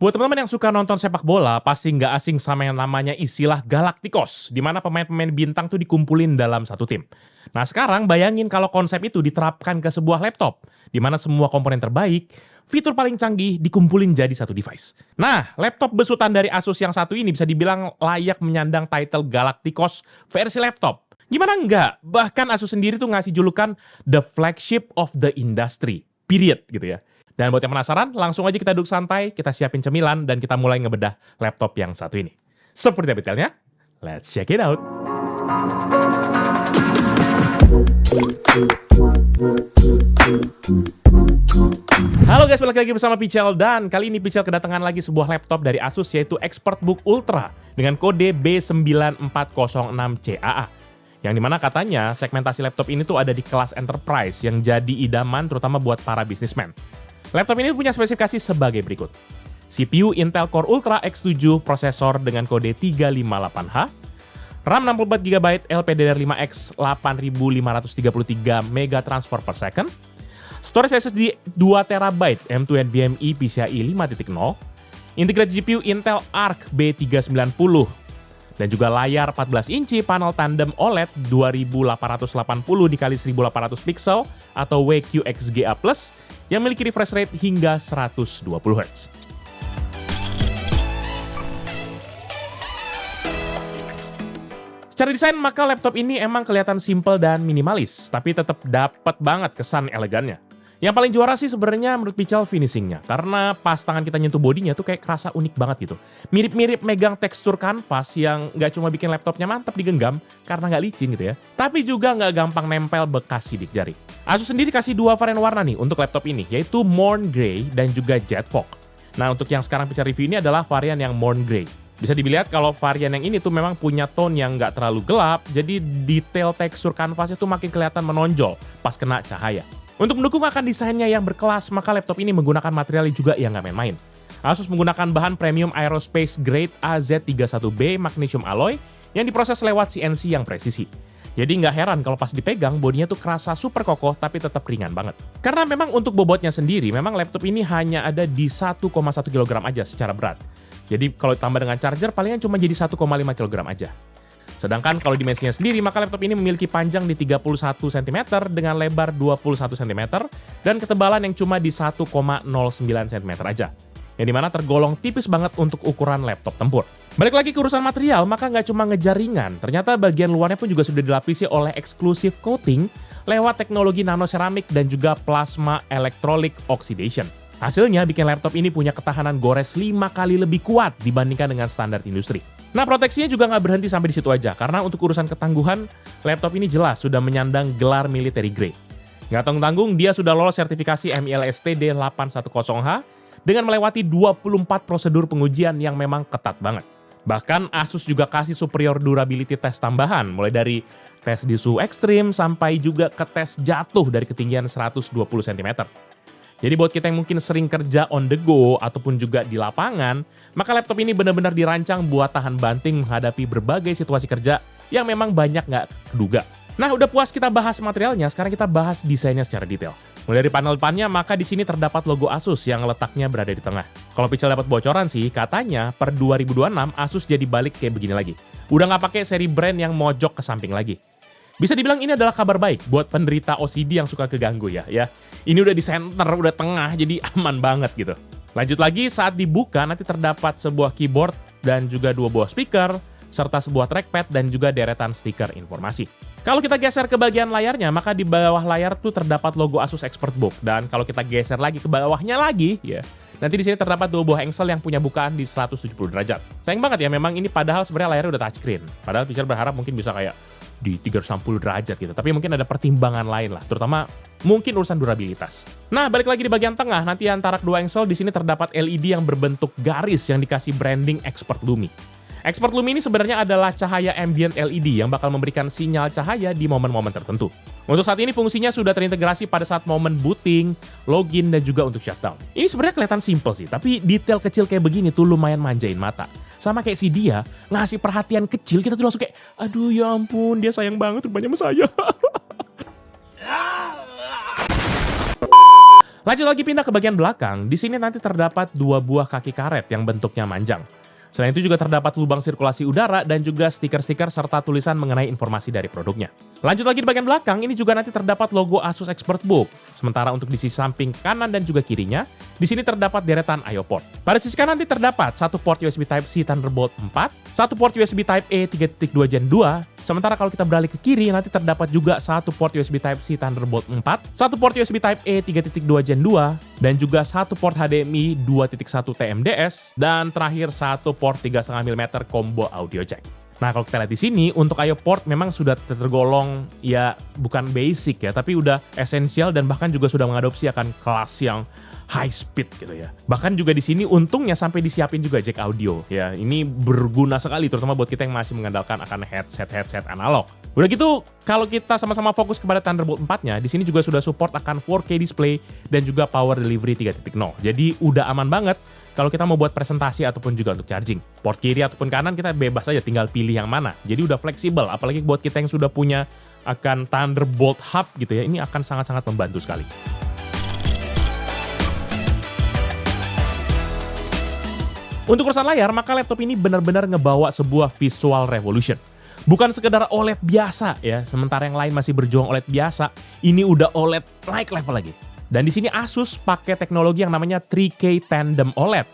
Buat teman-teman yang suka nonton sepak bola, pasti nggak asing sama yang namanya istilah Galacticos, di mana pemain-pemain bintang tuh dikumpulin dalam satu tim. Nah sekarang bayangin kalau konsep itu diterapkan ke sebuah laptop, di mana semua komponen terbaik, fitur paling canggih dikumpulin jadi satu device. Nah, laptop besutan dari Asus yang satu ini bisa dibilang layak menyandang title Galacticos versi laptop. Gimana enggak? Bahkan Asus sendiri tuh ngasih julukan the flagship of the industry. Period gitu ya. Dan buat yang penasaran, langsung aja kita duduk santai, kita siapin cemilan, dan kita mulai ngebedah laptop yang satu ini. Seperti apa detailnya? Let's check it out! Halo guys, balik lagi bersama Pichel, dan kali ini Pichel kedatangan lagi sebuah laptop dari Asus, yaitu ExpertBook Ultra dengan kode B9406CAA. Yang dimana katanya segmentasi laptop ini tuh ada di kelas enterprise yang jadi idaman terutama buat para bisnismen. Laptop ini punya spesifikasi sebagai berikut. CPU Intel Core Ultra X7 prosesor dengan kode 358H, RAM 64GB LPDDR5X 8533 MB transfer per second, storage SSD 2TB M2 NVMe PCIe 5.0, integrated GPU Intel Arc B390, dan juga layar 14 inci panel tandem OLED 2880x1800 pixel atau WQXGA+, yang memiliki refresh rate hingga 120 Hz. Secara desain, maka laptop ini emang kelihatan simple dan minimalis, tapi tetap dapat banget kesan elegannya. Yang paling juara sih sebenarnya menurut Pichel finishingnya, karena pas tangan kita nyentuh bodinya tuh kayak kerasa unik banget gitu. Mirip-mirip megang tekstur kanvas yang nggak cuma bikin laptopnya mantap digenggam karena nggak licin gitu ya, tapi juga nggak gampang nempel bekas sidik jari. Asus sendiri kasih dua varian warna nih untuk laptop ini, yaitu Morn Grey dan juga Jet Fog. Nah untuk yang sekarang Pichel review ini adalah varian yang Morn Grey. Bisa dilihat kalau varian yang ini tuh memang punya tone yang nggak terlalu gelap, jadi detail tekstur kanvasnya tuh makin kelihatan menonjol pas kena cahaya. Untuk mendukung akan desainnya yang berkelas, maka laptop ini menggunakan material juga yang nggak main-main. Asus menggunakan bahan premium aerospace grade AZ31B magnesium alloy yang diproses lewat CNC yang presisi. Jadi nggak heran kalau pas dipegang, bodinya tuh kerasa super kokoh tapi tetap ringan banget. Karena memang untuk bobotnya sendiri, memang laptop ini hanya ada di 1,1 kg aja secara berat. Jadi kalau ditambah dengan charger, palingan cuma jadi 1,5 kg aja. Sedangkan kalau dimensinya sendiri, maka laptop ini memiliki panjang di 31 cm dengan lebar 21 cm dan ketebalan yang cuma di 1,09 cm aja. Yang dimana tergolong tipis banget untuk ukuran laptop tempur. Balik lagi ke urusan material, maka nggak cuma ngejar ringan, ternyata bagian luarnya pun juga sudah dilapisi oleh exclusive coating lewat teknologi nanoceramik dan juga plasma electrolytic oxidation. Hasilnya bikin laptop ini punya ketahanan gores 5 kali lebih kuat dibandingkan dengan standar industri. Nah, proteksinya juga nggak berhenti sampai di situ aja, karena untuk urusan ketangguhan, laptop ini jelas sudah menyandang gelar military grade. Nggak tanggung-tanggung, dia sudah lolos sertifikasi MILST D810H dengan melewati 24 prosedur pengujian yang memang ketat banget. Bahkan Asus juga kasih superior durability test tambahan, mulai dari tes di suhu ekstrim sampai juga ke tes jatuh dari ketinggian 120 cm. Jadi buat kita yang mungkin sering kerja on the go ataupun juga di lapangan, maka laptop ini benar-benar dirancang buat tahan banting menghadapi berbagai situasi kerja yang memang banyak nggak keduga. Nah, udah puas kita bahas materialnya, sekarang kita bahas desainnya secara detail. Mulai dari panel depannya, maka di sini terdapat logo Asus yang letaknya berada di tengah. Kalau Pichel dapat bocoran sih, katanya per 2026 Asus jadi balik kayak begini lagi. Udah nggak pakai seri brand yang mojok ke samping lagi. Bisa dibilang ini adalah kabar baik buat penderita OCD yang suka keganggu ya. Ini udah di center, udah tengah, jadi aman banget gitu. Lanjut lagi, saat dibuka nanti terdapat sebuah keyboard dan juga dua buah speaker, serta sebuah trackpad dan juga deretan stiker informasi. Kalau kita geser ke bagian layarnya, maka di bawah layar tuh terdapat logo Asus ExpertBook. Dan kalau kita geser lagi ke bawahnya lagi, ya, nanti di sini terdapat dua buah engsel yang punya bukaan di 170 derajat. Sayang banget ya, memang ini padahal sebenarnya layarnya udah touchscreen. Padahal Pichel berharap mungkin bisa kayak di 360 derajat gitu. Tapi mungkin ada pertimbangan lain lah, terutama mungkin urusan durabilitas. Nah, balik lagi di bagian tengah, nanti antara kedua engsel di sini terdapat LED yang berbentuk garis yang dikasih branding Expert Lumi. Expert Lumi ini sebenarnya adalah cahaya ambient LED yang bakal memberikan sinyal cahaya di momen-momen tertentu. Untuk saat ini fungsinya sudah terintegrasi pada saat momen booting, login, dan juga untuk shutdown. Ini sebenarnya kelihatan simple sih, tapi detail kecil kayak begini tuh lumayan manjain mata. Sama kayak si dia, ngasih perhatian kecil, kita tuh langsung kayak, aduh ya ampun, dia sayang banget rupanya sama saya. Lanjut lagi pindah ke bagian belakang, di sini nanti terdapat 2 buah kaki karet yang bentuknya manjang. Selain itu juga terdapat lubang sirkulasi udara dan juga stiker-stiker serta tulisan mengenai informasi dari produknya. Lanjut lagi di bagian belakang, ini juga nanti terdapat logo Asus ExpertBook. Sementara untuk di sisi samping kanan dan juga kirinya, di sini terdapat deretan I/O port. Pada sisi kanan nanti terdapat satu port USB Type-C Thunderbolt 4, satu port USB Type-A 3.2 Gen 2, sementara kalau kita beralih ke kiri nanti terdapat juga satu port USB Type-C Thunderbolt 4, satu port USB Type-A 3.2 Gen 2, dan juga satu port HDMI 2.1 TMDS, dan terakhir satu port 3,5 mm combo audio jack. Nah, kalau kita lihat di sini, untuk I/O port memang sudah tergolong ya bukan basic ya, tapi udah esensial dan bahkan juga sudah mengadopsi akan kelas yang high speed gitu ya. Bahkan juga di sini untungnya sampai disiapin juga jack audio ya. Ini berguna sekali terutama buat kita yang masih mengandalkan akan headset analog. Udah gitu, kalau kita sama-sama fokus kepada Thunderbolt 4-nya, di sini juga sudah support akan 4K display dan juga power delivery 3.0. Jadi udah aman banget kalau kita mau buat presentasi ataupun juga untuk charging. Port kiri ataupun kanan kita bebas aja tinggal pilih yang mana. Jadi udah fleksibel, apalagi buat kita yang sudah punya akan Thunderbolt hub gitu ya, ini akan sangat-sangat membantu sekali. Untuk urusan layar, maka laptop ini benar-benar ngebawa sebuah visual revolution. Bukan sekedar OLED biasa ya, sementara yang lain masih berjuang OLED biasa, ini udah OLED naik level lagi. Dan di sini Asus pakai teknologi yang namanya 3K Tandem OLED.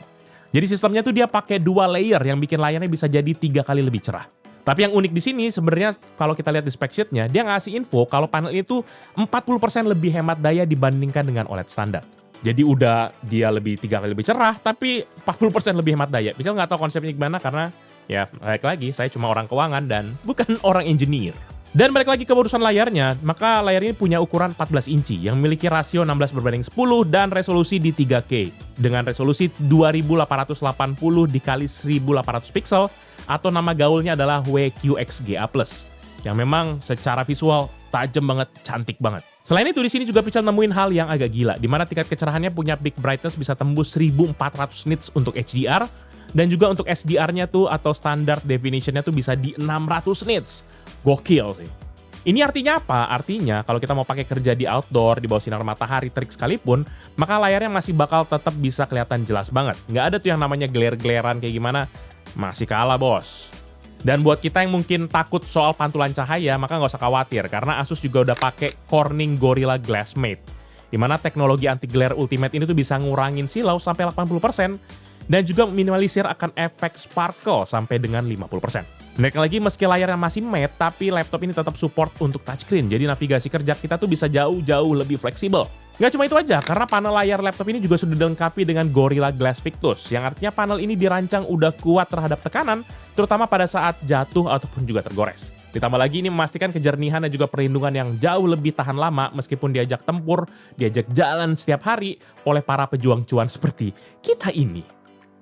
Jadi sistemnya tuh dia pakai 2 layer yang bikin layarnya bisa jadi 3 kali lebih cerah. Tapi yang unik di sini sebenarnya kalau kita lihat di spec sheet-nya, dia ngasih info kalau panel itu 40% lebih hemat daya dibandingkan dengan OLED standar. Jadi udah dia lebih 3 kali lebih cerah, tapi 40% lebih hemat daya. Misal nggak tahu konsepnya gimana karena ya balik lagi saya cuma orang keuangan dan bukan orang engineer. Dan balik lagi ke urusan layarnya, maka layar ini punya ukuran 14 inci yang memiliki rasio 16:10 dan resolusi di 3K dengan resolusi 2880 dikali 1800 pixel atau nama gaulnya adalah WQXGA+, yang memang secara visual tajam banget, cantik banget. Selain itu di sini juga Pichel nemuin hal yang agak gila, di mana tingkat kecerahannya punya peak brightness bisa tembus 1400 nits untuk HDR, dan juga untuk SDR-nya tuh atau standard definition-nya tuh bisa di 600 nits. Gokil sih. Ini artinya apa? Artinya kalau kita mau pakai kerja di outdoor, di bawah sinar matahari terik sekalipun, maka layarnya masih bakal tetap bisa kelihatan jelas banget. Nggak ada tuh yang namanya glare-glarean kayak gimana, masih kalah bos. Dan buat kita yang mungkin takut soal pantulan cahaya, maka nggak usah khawatir, karena Asus juga udah pakai Corning Gorilla Glass Mate, dimana teknologi anti-glare ultimate ini tuh bisa ngurangin silau sampai 80%, dan juga minimalisir akan efek sparkle sampai dengan 50%. Naik lagi, meski layarnya masih matte, tapi laptop ini tetap support untuk touchscreen, jadi navigasi kerja kita tuh bisa jauh-jauh lebih fleksibel. Nggak cuma itu aja, karena panel layar laptop ini juga sudah dilengkapi dengan Gorilla Glass Victus, yang artinya panel ini dirancang udah kuat terhadap tekanan, terutama pada saat jatuh ataupun juga tergores. Ditambah lagi ini memastikan kejernihan dan juga perlindungan yang jauh lebih tahan lama meskipun diajak tempur, diajak jalan setiap hari oleh para pejuang cuan seperti kita ini.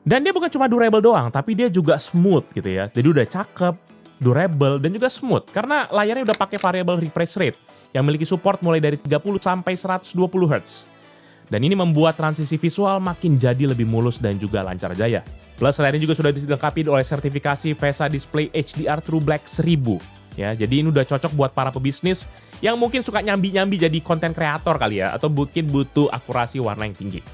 Dan dia bukan cuma durable doang, tapi dia juga smooth gitu ya. Jadi udah cakep, durable, dan juga smooth. Karena layarnya udah pakai variable refresh rate yang memiliki support mulai dari 30 sampai 120 Hz. Dan ini membuat transisi visual makin jadi lebih mulus dan juga lancar jaya. Plus layar ini juga sudah dilengkapi oleh sertifikasi VESA Display HDR True Black 1000. Ya, jadi ini udah cocok buat para pebisnis yang mungkin suka nyambi-nyambi jadi konten kreator kali ya, atau mungkin butuh akurasi warna yang tinggi.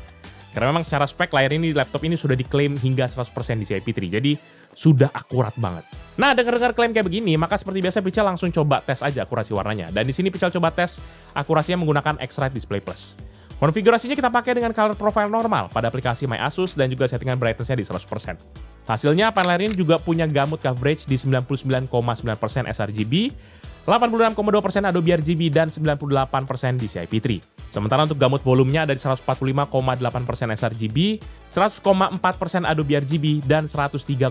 Karena memang secara spek layar ini di laptop ini sudah diklaim hingga 100% di CIP3, jadi sudah akurat banget. Nah, dengar-dengar klaim kayak begini, maka seperti biasa Pichel langsung coba tes aja akurasi warnanya. Dan di sini Pichel coba tes akurasinya menggunakan X-Rite Display Plus. Konfigurasinya kita pakai dengan color profile normal pada aplikasi My Asus dan juga settingan brightness-nya di 100%. Hasilnya panel layar ini juga punya gamut coverage di 99,9% sRGB, 86,2% Adobe RGB, dan 98% DCI-P3. Sementara untuk gamut volumenya ada di 145,8% sRGB, 100,4% Adobe RGB, dan 103,3%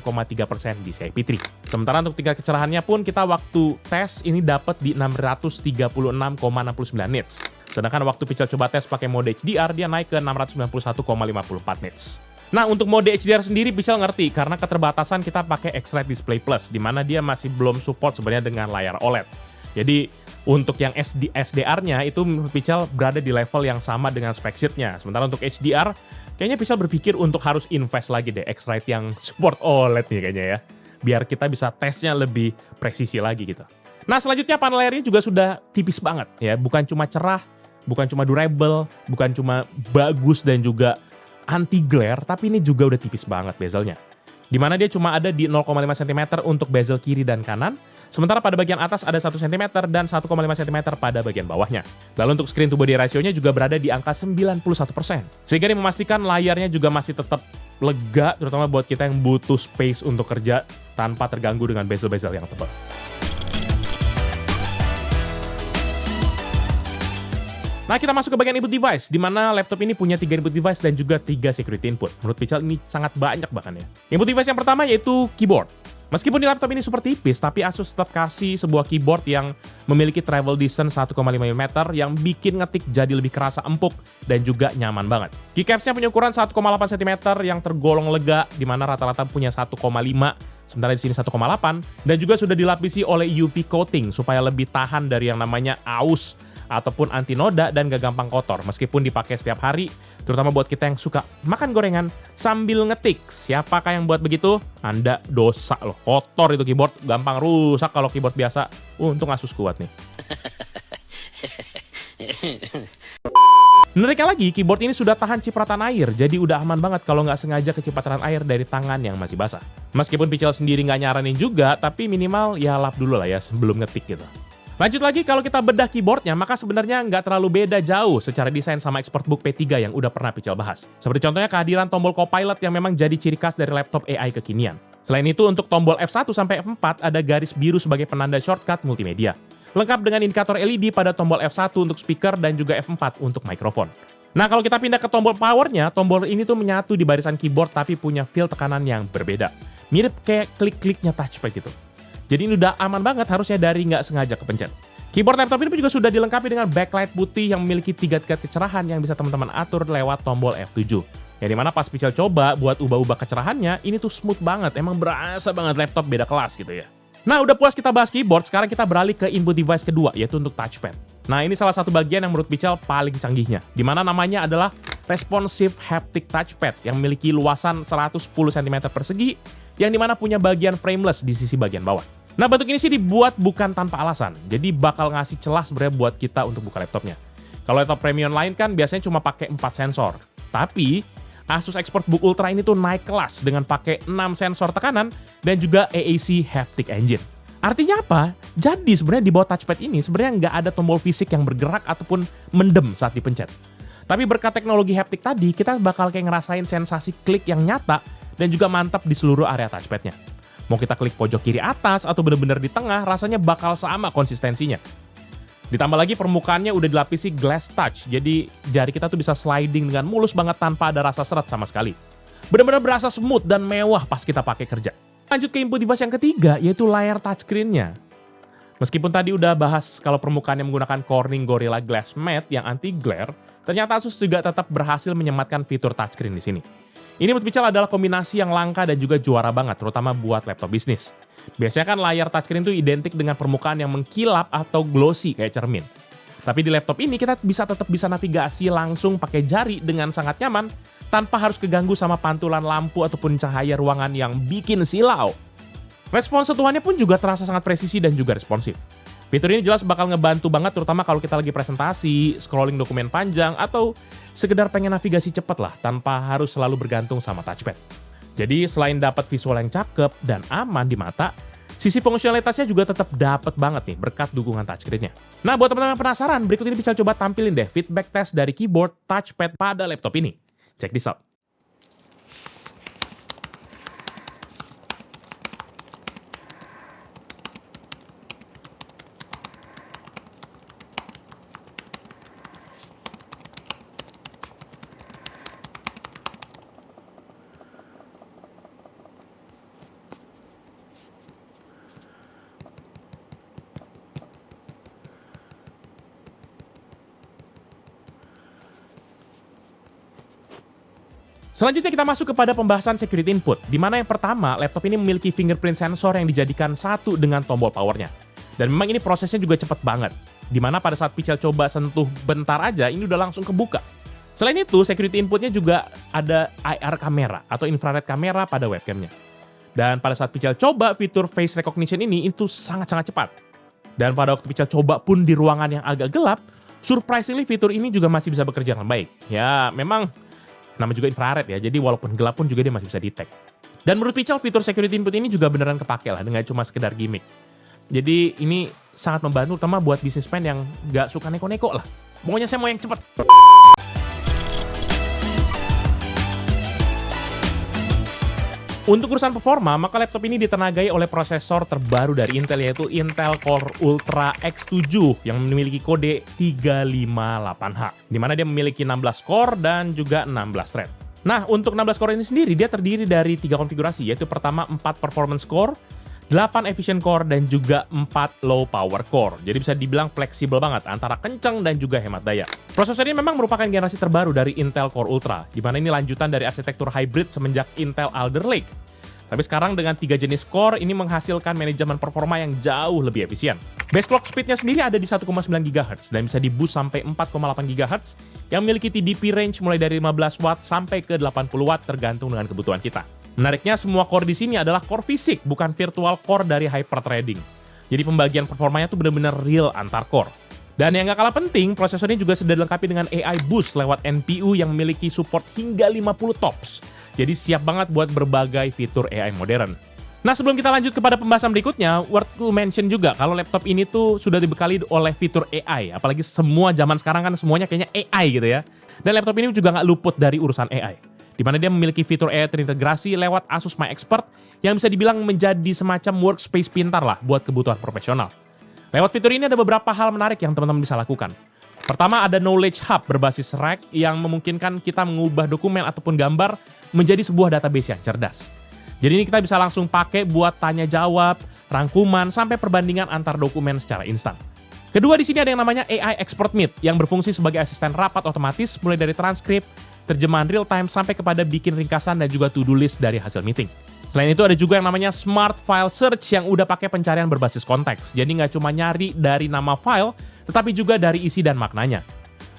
DCI-P3. Sementara untuk tingkat kecerahannya pun kita waktu tes ini dapat di 636,69 nits. Sedangkan waktu Pichel coba tes pakai mode HDR dia naik ke 691,54 nits. Nah, untuk mode HDR sendiri Pichel ngerti karena keterbatasan kita pakai X-Rite Display Plus, di mana dia masih belum support sebenarnya dengan layar OLED. Jadi, untuk yang SDR-nya itu menurut Pichel berada di level yang sama dengan spec sheet-nya. Sementara untuk HDR, kayaknya Pichel berpikir untuk harus invest lagi deh X-Rite yang support OLED nih kayaknya ya. Biar kita bisa tesnya lebih presisi lagi gitu. Nah, selanjutnya panel layarnya juga sudah tipis banget ya, bukan cuma cerah, bukan cuma durable, bukan cuma bagus dan juga anti glare, tapi ini juga udah tipis banget bezelnya. Dimana dia cuma ada di 0,5 cm untuk bezel kiri dan kanan, sementara pada bagian atas ada 1 cm dan 1,5 cm pada bagian bawahnya. Lalu untuk screen to body ratio-nya juga berada di angka 91%. Sehingga ini memastikan layarnya juga masih tetap lega, terutama buat kita yang butuh space untuk kerja tanpa terganggu dengan bezel-bezel yang tebal. Nah, kita masuk ke bagian input device, di mana laptop ini punya 3 input device dan juga 3 security input. Menurut Pichel ini sangat banyak bahkan ya. Input device yang pertama yaitu keyboard. Meskipun di laptop ini super tipis, tapi Asus tetap kasih sebuah keyboard yang memiliki travel distance 1,5 mm yang bikin ngetik jadi lebih kerasa empuk dan juga nyaman banget. Keycaps-nya punya ukuran 1,8 cm yang tergolong lega, di mana rata-rata punya 1,5, sementara di sini 1,8, dan juga sudah dilapisi oleh UV coating supaya lebih tahan dari yang namanya aus ataupun anti noda dan gak gampang kotor meskipun dipakai setiap hari, terutama buat kita yang suka makan gorengan sambil ngetik. Siapakah yang buat begitu? Anda dosa loh, kotor itu keyboard, gampang rusak kalau keyboard biasa. Untung Asus kuat nih. Menariknya lagi, keyboard ini sudah tahan cipratan air, jadi udah aman banget kalau nggak sengaja kecipratan air dari tangan yang masih basah. Meskipun Pichel sendiri nggak nyaranin juga, tapi minimal ya lap dulu lah ya sebelum ngetik gitu. Lanjut lagi, kalau kita bedah keyboardnya, maka sebenarnya nggak terlalu beda jauh secara desain sama ExpertBook P3 yang udah pernah Pichel bahas. Seperti contohnya kehadiran tombol Copilot yang memang jadi ciri khas dari laptop AI kekinian. Selain itu, untuk tombol F1 sampai F4 ada garis biru sebagai penanda shortcut multimedia. Lengkap dengan indikator LED pada tombol F1 untuk speaker dan juga F4 untuk mikrofon. Nah, kalau kita pindah ke tombol powernya, tombol ini tuh menyatu di barisan keyboard tapi punya feel tekanan yang berbeda. Mirip kayak klik-kliknya touchpad gitu. Jadi ini udah aman banget harusnya dari nggak sengaja kepencet. Keyboard laptop ini juga sudah dilengkapi dengan backlight putih yang memiliki 3 tingkat kecerahan yang bisa teman-teman atur lewat tombol F7. Yang dimana pas Pichel coba buat ubah-ubah kecerahannya, ini tuh smooth banget, emang berasa banget laptop beda kelas gitu ya. Nah, udah puas kita bahas keyboard, sekarang kita beralih ke input device kedua, yaitu untuk touchpad. Nah, ini salah satu bagian yang menurut Pichel paling canggihnya, dimana namanya adalah Responsive Haptic Touchpad yang memiliki luasan 110 cm persegi, yang dimana punya bagian frameless di sisi bagian bawah. Nah, bentuk ini sih dibuat bukan tanpa alasan, jadi bakal ngasih celah sebenarnya buat kita untuk buka laptopnya. Kalau laptop premium lain kan biasanya cuma pakai 4 sensor, tapi Asus ExpertBook Ultra ini tuh naik kelas dengan pakai 6 sensor tekanan dan juga AAC Haptic Engine. Artinya apa? Jadi sebenarnya di bawah touchpad ini sebenarnya nggak ada tombol fisik yang bergerak ataupun mendem saat dipencet. Tapi berkat teknologi haptic tadi, kita bakal kayak ngerasain sensasi klik yang nyata dan juga mantap di seluruh area touchpadnya. Mau kita klik pojok kiri atas atau bener-bener di tengah, rasanya bakal sama konsistensinya. Ditambah lagi permukaannya udah dilapisi glass touch, jadi jari kita tuh bisa sliding dengan mulus banget tanpa ada rasa seret sama sekali. Bener-bener berasa smooth dan mewah pas kita pakai kerja. Lanjut ke input device yang ketiga, yaitu layar touchscreen-nya. Meskipun tadi udah bahas kalau permukaannya menggunakan Corning Gorilla Glass Matte yang anti-glare, ternyata Asus juga tetap berhasil menyematkan fitur touchscreen di sini. Ini menurut Pichel adalah kombinasi yang langka dan juga juara banget, terutama buat laptop bisnis. Biasanya kan layar touchscreen itu identik dengan permukaan yang mengkilap atau glossy kayak cermin. Tapi di laptop ini kita tetap bisa navigasi langsung pakai jari dengan sangat nyaman, tanpa harus keganggu sama pantulan lampu ataupun cahaya ruangan yang bikin silau. Respons sentuhannya pun juga terasa sangat presisi dan juga responsif. Fitur ini jelas bakal ngebantu banget terutama kalau kita lagi presentasi, scrolling dokumen panjang, atau sekedar pengen navigasi cepet lah tanpa harus selalu bergantung sama touchpad. Jadi selain dapat visual yang cakep dan aman di mata, sisi fungsionalitasnya juga tetap dapat banget nih berkat dukungan touchscreen-nya. Nah, buat teman-teman penasaran, berikut ini bisa coba tampilin deh feedback test dari keyboard touchpad pada laptop ini. Check this out. Selanjutnya kita masuk kepada pembahasan security input, di mana yang pertama, laptop ini memiliki fingerprint sensor yang dijadikan satu dengan tombol powernya. Dan memang ini prosesnya juga cepat banget, di mana pada saat Pichel coba sentuh bentar aja, ini udah langsung kebuka. Selain itu, security inputnya juga ada IR kamera atau infrared kamera pada webcamnya. Dan pada saat Pichel coba fitur face recognition ini, itu sangat-sangat cepat. Dan pada waktu Pichel coba pun di ruangan yang agak gelap, Surprisingly, fitur ini juga masih bisa bekerja dengan baik. Ya, memang nama juga infrared ya, jadi walaupun gelap pun juga dia masih bisa detect. Dan menurut Pichel, fitur security input ini juga beneran kepake lah, dengan cuma sekedar gimmick. Jadi ini sangat membantu, terutama buat businessman yang nggak suka neko-neko lah. Pokoknya saya mau yang cepet. Untuk urusan performa, maka laptop ini ditenagai oleh prosesor terbaru dari Intel, yaitu Intel Core Ultra X7 yang memiliki kode 358H, di mana dia memiliki 16 core dan juga 16 thread. Nah, untuk 16 core ini sendiri, dia terdiri dari 3 konfigurasi, yaitu pertama 4 performance core, 8 efficient core, dan juga 4 low power core. Jadi bisa dibilang fleksibel banget antara kencang dan juga hemat daya. Prosesor ini memang merupakan generasi terbaru dari Intel Core Ultra, di mana ini lanjutan dari arsitektur hybrid semenjak Intel Alder Lake. Tapi sekarang dengan 3 jenis core, ini menghasilkan manajemen performa yang jauh lebih efisien. Base clock speed-nya sendiri ada di 1,9 GHz dan bisa di-boost sampai 4,8 GHz yang memiliki TDP range mulai dari 15 Watt sampai ke 80 Watt tergantung dengan kebutuhan kita. Menariknya, semua core di sini adalah core fisik, bukan virtual core dari hyperthreading. Jadi pembagian performanya tuh benar-benar real antar core. Dan yang gak kalah penting, prosesor ini juga sudah dilengkapi dengan AI Boost lewat NPU yang memiliki support hingga 50 TOPS. Jadi siap banget buat berbagai fitur AI modern. Nah, sebelum kita lanjut kepada pembahasan berikutnya, worth to mention juga kalau laptop ini tuh sudah dibekali oleh fitur AI. Apalagi semua zaman sekarang kan semuanya kayaknya AI gitu ya. Dan laptop ini juga nggak luput dari urusan AI, di mana dia memiliki fitur AI terintegrasi lewat Asus MyExpert yang bisa dibilang menjadi semacam workspace pintar lah buat kebutuhan profesional. Lewat fitur ini ada beberapa hal menarik yang teman-teman bisa lakukan. Pertama, ada Knowledge Hub berbasis RAG yang memungkinkan kita mengubah dokumen ataupun gambar menjadi sebuah database yang cerdas. Jadi ini kita bisa langsung pakai buat tanya jawab, rangkuman, sampai perbandingan antar dokumen secara instan. Kedua, di sini ada yang namanya AI Expert Meet yang berfungsi sebagai asisten rapat otomatis mulai dari transkrip, terjemahan real time, sampai kepada bikin ringkasan dan juga to-do list dari hasil meeting. Selain itu ada juga yang namanya Smart File Search yang udah pakai pencarian berbasis konteks. Jadi nggak cuma nyari dari nama file, tetapi juga dari isi dan maknanya.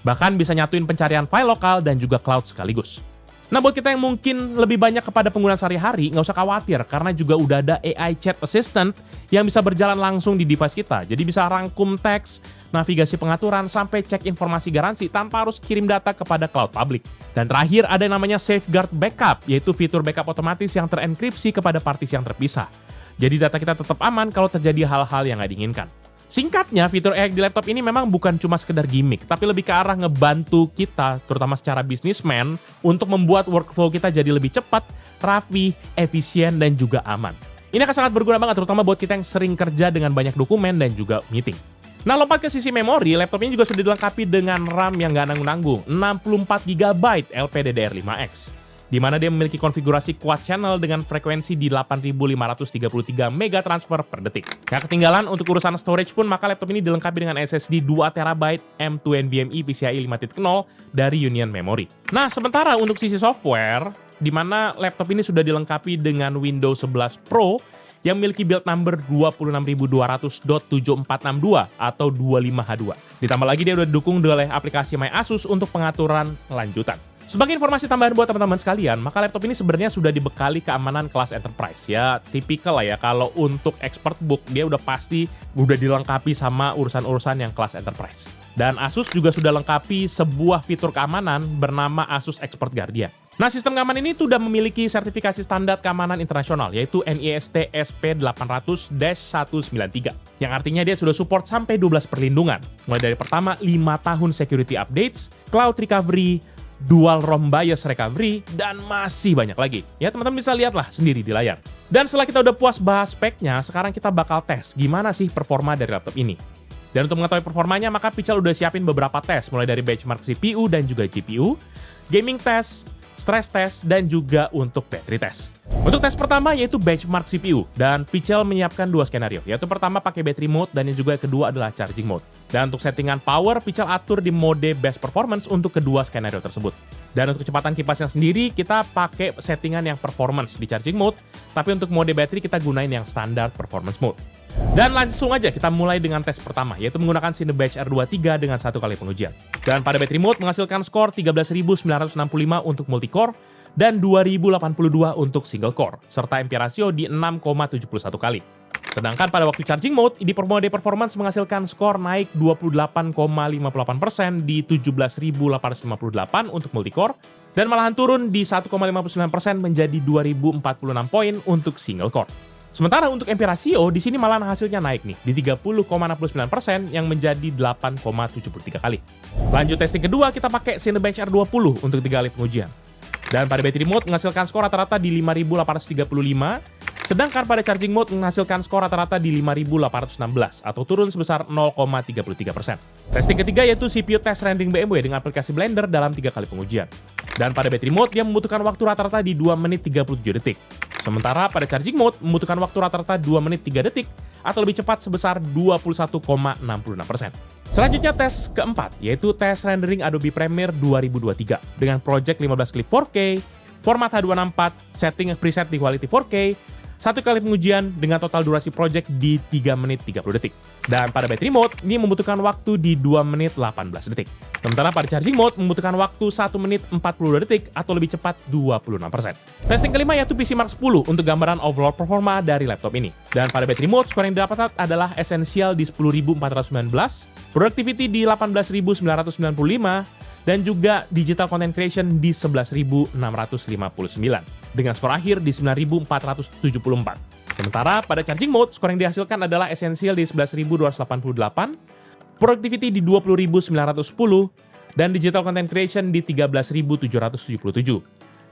Bahkan bisa nyatuin pencarian file lokal dan juga cloud sekaligus. Nah, buat kita yang mungkin lebih banyak kepada penggunaan sehari-hari, nggak usah khawatir karena juga udah ada AI Chat Assistant yang bisa berjalan langsung di device kita. Jadi bisa rangkum teks, navigasi pengaturan, sampai cek informasi garansi tanpa harus kirim data kepada cloud public. Dan terakhir ada yang namanya Safeguard Backup, yaitu fitur backup otomatis yang terenkripsi kepada partisi yang terpisah. Jadi data kita tetap aman kalau terjadi hal-hal yang nggak diinginkan. Singkatnya, fitur AI di laptop ini memang bukan cuma sekedar gimmick, tapi lebih ke arah ngebantu kita, terutama secara bisnismen, untuk membuat workflow kita jadi lebih cepat, rapi, efisien, dan juga aman. Ini akan sangat berguna banget, terutama buat kita yang sering kerja dengan banyak dokumen dan juga meeting. Nah, lompat ke sisi memori, laptop ini juga sudah dilengkapi dengan RAM yang nggak nanggung-nanggung, 64GB LPDDR5X. Di mana dia memiliki konfigurasi quad channel dengan frekuensi di 8533 mega transfer per detik. Nggak ketinggalan untuk urusan storage pun, maka laptop ini dilengkapi dengan SSD 2TB M2 NVMe PCIe 5.0 dari Union Memory. Nah, sementara untuk sisi software, di mana laptop ini sudah dilengkapi dengan Windows 11 Pro yang memiliki build number 26200.7462 atau 25H2. Ditambah lagi dia udah didukung oleh aplikasi My Asus untuk pengaturan lanjutan. Sebagai informasi tambahan buat teman-teman sekalian, maka laptop ini sebenarnya sudah dibekali keamanan kelas enterprise. Ya, tipikal lah ya, kalau untuk expert book, dia udah pasti udah dilengkapi sama urusan-urusan yang kelas enterprise. Dan Asus juga sudah lengkapi sebuah fitur keamanan bernama Asus Expert Guardian. Nah, sistem keamanan ini tuh udah memiliki sertifikasi standar keamanan internasional, yaitu NIST SP800-193, yang artinya dia sudah support sampai 12 perlindungan. Mulai dari pertama, 5 tahun security updates, cloud recovery, dual ROM BIOS recovery, dan masih banyak lagi. Ya, teman-teman bisa lihatlah sendiri di layar. Dan setelah kita udah puas bahas speknya, sekarang kita bakal tes gimana sih performa dari laptop ini. Dan untuk mengetahui performanya, maka Pichel udah siapin beberapa tes, mulai dari benchmark CPU dan juga GPU, gaming test, stress test, dan juga untuk battery test. Untuk tes pertama yaitu benchmark CPU, dan Pichel menyiapkan 2 skenario, yaitu pertama pakai battery mode dan yang juga kedua adalah charging mode. Dan untuk settingan power, Pichel atur di mode best performance untuk kedua skenario tersebut. Dan untuk kecepatan kipasnya sendiri, kita pakai settingan yang performance di charging mode, tapi untuk mode battery kita gunain yang standar performance mode. Dan langsung aja kita mulai dengan tes pertama, yaitu menggunakan Cinebench R23 dengan 1 kali pengujian. Dan pada battery mode menghasilkan skor 13.965 untuk multicore dan 2082 untuk single core, serta MP ratio di 6,71 kali. Sedangkan pada waktu charging mode, di mode performance menghasilkan skor naik 28,58% di 17.858 untuk multicore, dan malahan turun di 1,59% menjadi 2.046 poin untuk single core. Sementara untuk MP rasio, di sini malahan hasilnya naik nih, di 30,69% yang menjadi 8,73 kali. Lanjut testing kedua, kita pakai Cinebench R20 untuk 3 kali pengujian. Dan pada battery mode menghasilkan skor rata-rata di 5.835, sedangkan pada charging mode menghasilkan skor rata-rata di 5.816 atau turun sebesar 0,33%. Testing ketiga yaitu CPU test rendering BMW dengan aplikasi Blender dalam 3 kali pengujian. Dan pada battery mode dia membutuhkan waktu rata-rata di 2 menit 37 detik. Sementara pada charging mode membutuhkan waktu rata-rata 2 menit 3 detik atau lebih cepat sebesar 21,66%. Selanjutnya tes keempat yaitu tes rendering Adobe Premiere 2023 dengan project 15 klip 4K, format H264, setting preset di quality 4K, 1 kali pengujian dengan total durasi project di 3 menit 30 detik. Dan pada battery mode, ini membutuhkan waktu di 2 menit 18 detik. Sementara pada charging mode membutuhkan waktu 1 menit 42 detik atau lebih cepat 26%. Testing kelima yaitu PCMark 10 untuk gambaran overall performa dari laptop ini. Dan pada battery mode, skor yang didapat adalah Essential di 10.419, Productivity di 18.995, dan juga Digital Content Creation di 11.659 dengan skor akhir di 9.474. Sementara pada charging mode, skor yang dihasilkan adalah Essential di 11.288, Productivity di 20.910, dan Digital Content Creation di 13.777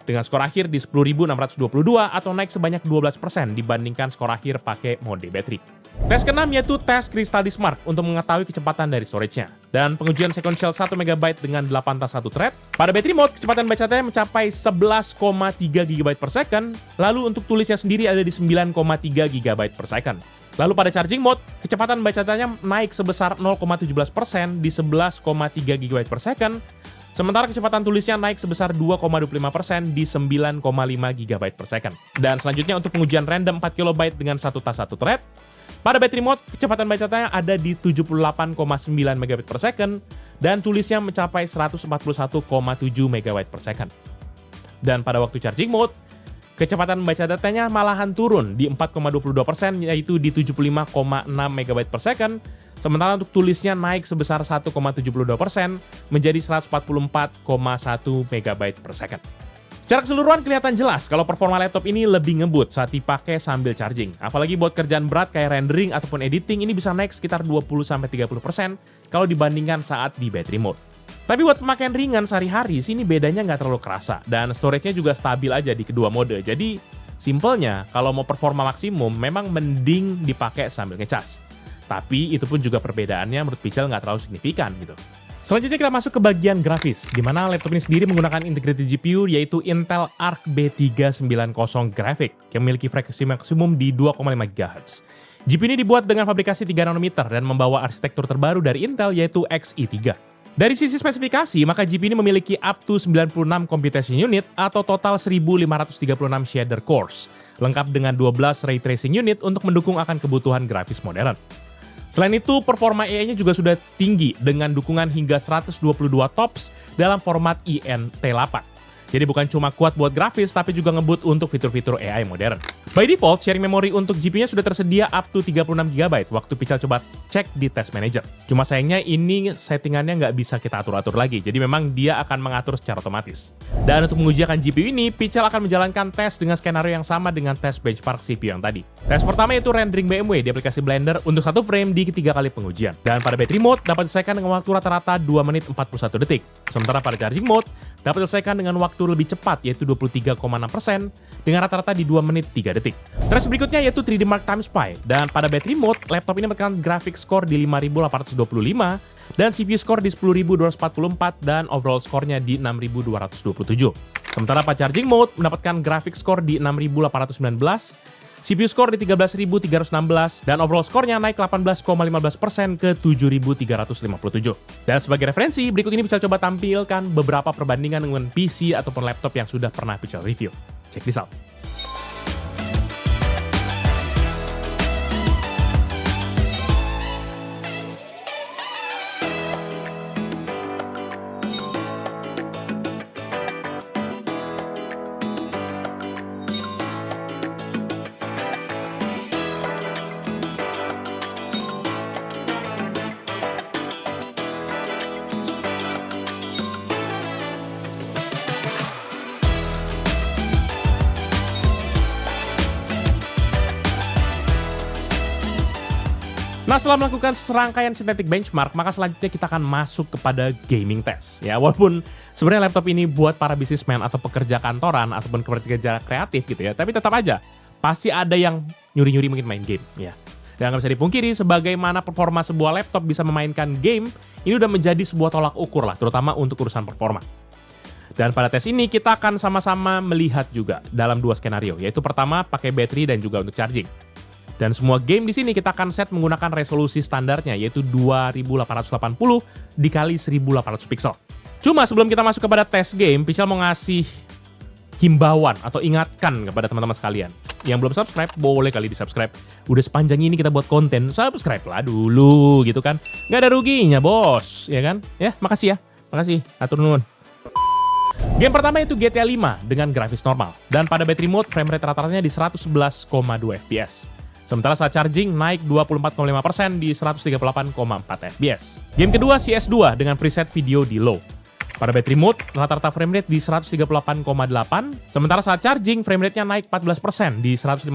dengan skor akhir di 10.622 atau naik sebanyak 12% dibandingkan skor akhir pakai mode battery. Tes keenam yaitu tes Crystal Disk Mark untuk mengetahui kecepatan dari storage-nya. Dan pengujian sequential 1 MB dengan 8 tas 1 thread. Pada battery mode, kecepatan bacanya mencapai 11,3 GB per second, lalu untuk tulisnya sendiri ada di 9,3 GB per second. Lalu pada charging mode, kecepatan bacanya naik sebesar 0,17% di 11,3 GB per second, sementara kecepatan tulisnya naik sebesar 2,25% di 9,5 GB per second. Dan selanjutnya untuk pengujian random 4 KB dengan 1 tas 1 thread, pada battery mode, kecepatan bacanya ada di 78,9 MB per second, dan tulisnya mencapai 141,7 MB per second. Dan pada waktu charging mode, kecepatan membaca datanya malahan turun di 4,22% yaitu di 75,6 MB per second, sementara untuk tulisnya naik sebesar 1,72% menjadi 144,1 MB per second. Secara keseluruhan kelihatan jelas kalau performa laptop ini lebih ngebut saat dipakai sambil charging. Apalagi buat kerjaan berat kayak rendering ataupun editing ini bisa naik sekitar 20-30% kalau dibandingkan saat di battery mode. Tapi buat pemakaian ringan sehari-hari sini bedanya nggak terlalu kerasa dan storage-nya juga stabil aja di kedua mode. Jadi simpelnya kalau mau performa maksimum memang mending dipakai sambil ngecas. Tapi itu pun juga perbedaannya menurut Pichel nggak terlalu signifikan gitu. Selanjutnya kita masuk ke bagian grafis, di mana laptop ini sendiri menggunakan integrated GPU yaitu Intel Arc B390 Graphic yang memiliki frekuensi maksimum di 2,5 GHz. GPU ini dibuat dengan fabrikasi 3 nanometer dan membawa arsitektur terbaru dari Intel yaitu Xe3. Dari sisi spesifikasi, maka GPU ini memiliki up to 96 computation unit atau total 1536 shader cores, lengkap dengan 12 ray tracing unit untuk mendukung akan kebutuhan grafis modern. Selain itu, performa AI-nya juga sudah tinggi dengan dukungan hingga 122 TOPS dalam format INT8. Jadi bukan cuma kuat buat grafis, tapi juga ngebut untuk fitur-fitur AI modern. By default, sharing memory untuk GPU-nya sudah tersedia up to 36 GB waktu Pichel coba cek di Test Manager. Cuma sayangnya ini settingannya nggak bisa kita atur-atur lagi, jadi memang dia akan mengatur secara otomatis. Dan untuk mengujikan GPU ini, Pichel akan menjalankan tes dengan skenario yang sama dengan tes benchmark CPU yang tadi. Tes pertama yaitu rendering BMW di aplikasi Blender untuk 1 frame di 3 kali pengujian. Dan pada battery mode dapat diselesaikan dengan waktu rata-rata 2 menit 41 detik. Sementara pada charging mode dapat diselesaikan dengan waktu lebih cepat yaitu 23,6% dengan rata-rata di 2 menit 3 detik. Tes berikutnya yaitu 3D Mark Times Pi. Dan pada battery mode, laptop ini memberikan graphic score di 5825 dan CPU score di 10244 dan overall skornya di 6227. Sementara pada charging mode mendapatkan graphic score di 6819, CPU score di 13.316, dan overall skornya naik 18,15% ke 7.357. Dan sebagai referensi, berikut ini bisa coba tampilkan beberapa perbandingan dengan PC ataupun laptop yang sudah pernah Pichel review. Check this out. Nah, setelah melakukan serangkaian synthetic benchmark, maka selanjutnya kita akan masuk kepada gaming test. Ya, walaupun sebenarnya laptop ini buat para businessman atau pekerja kantoran ataupun pekerja kreatif gitu ya, tapi tetap aja pasti ada yang nyuri-nyuri mungkin main game ya. Dan nggak bisa dipungkiri, sebagaimana performa sebuah laptop bisa memainkan game, ini udah menjadi sebuah tolak ukur lah, terutama untuk urusan performa. Dan pada tes ini kita akan sama-sama melihat juga dalam dua skenario, yaitu pertama pakai baterai dan juga untuk charging. Dan semua game di sini kita akan set menggunakan resolusi standarnya, yaitu 2880 dikali 1800 pixel. Cuma sebelum kita masuk kepada tes game, Pichel mau ngasih himbauan atau ingatkan kepada teman-teman sekalian. Yang belum subscribe, boleh kali di-subscribe. Udah sepanjang ini kita buat konten, subscribe lah dulu gitu kan. Nggak ada ruginya bos, ya kan? Ya, makasih ya. Makasih, atur nuhun. Game pertama itu GTA 5 dengan grafis normal. Dan pada battery mode, frame rate rata-ratanya di 111,2 fps. Sementara saat charging naik 24,5% di 138,4 fps. Game kedua CS2 dengan preset video di low. Pada battery mode, rata-rata frame rate di 138,8, sementara saat charging frame rate-nya naik 14% di 158,2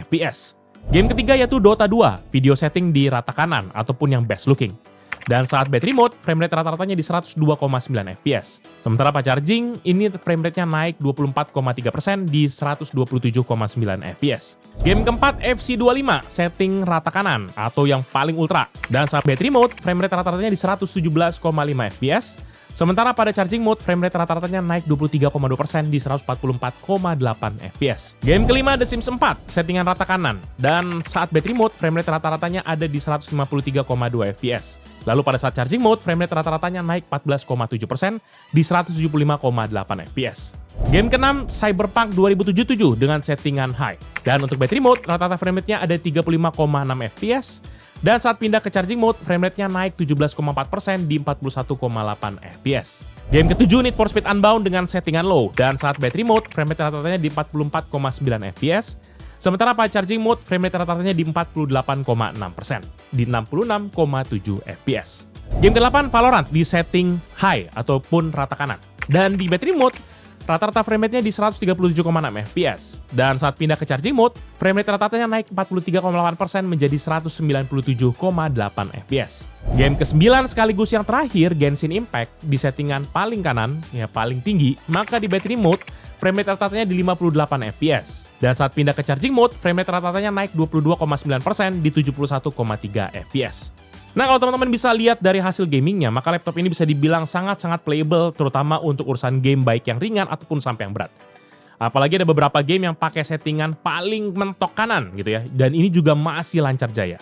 fps. Game ketiga yaitu Dota 2, video setting di rata kanan ataupun yang best looking. Dan saat battery mode, frame rate rata-ratanya di 102,9 fps. Sementara pas charging, ini frame rate-nya naik 24,3% di 127,9 fps. Game keempat FC25, setting rata kanan atau yang paling ultra. Dan saat battery mode, frame rate rata-ratanya di 117,5 fps. Sementara pada charging mode, frame rate rata-ratanya naik 23,2% di 144,8 fps. Game kelima The Sims 4, settingan rata kanan. Dan saat battery mode, frame rate rata-ratanya ada di 153,2 fps. Lalu pada saat charging mode, frame rate rata-ratanya naik 14,7% di 175,8 fps. Game ke-6, Cyberpunk 2077 dengan settingan high. Dan untuk battery mode, rata-rata frame rate-nya ada 35,6 fps. Dan saat pindah ke charging mode, frame rate-nya naik 17,4% di 41,8 fps. Game ke-7, Need for Speed Unbound dengan settingan low. Dan saat battery mode, frame rate rata-ratanya di 44,9 fps. Sementara pada charging mode, frame rate rata-ratanya di 48,6%, di 66,7 fps. Game ke-8, Valorant di setting high ataupun rata kanan. Dan di battery mode, rata-rata frame rate-nya di 137,6 fps. Dan saat pindah ke charging mode, frame rate rata-ratanya naik 43,8% menjadi 197,8 fps. Game ke-9 sekaligus yang terakhir, Genshin Impact di settingan paling kanan, ya paling tinggi, maka di battery mode, frame rate rata-ratanya di 58 fps. Dan saat pindah ke charging mode, frame rate rata-ratanya naik 22,9% di 71,3 fps. Nah, kalau teman-teman bisa lihat dari hasil gamingnya, maka laptop ini bisa dibilang sangat-sangat playable, terutama untuk urusan game baik yang ringan ataupun sampai yang berat. Apalagi ada beberapa game yang pakai settingan paling mentok kanan gitu ya, dan ini juga masih lancar jaya.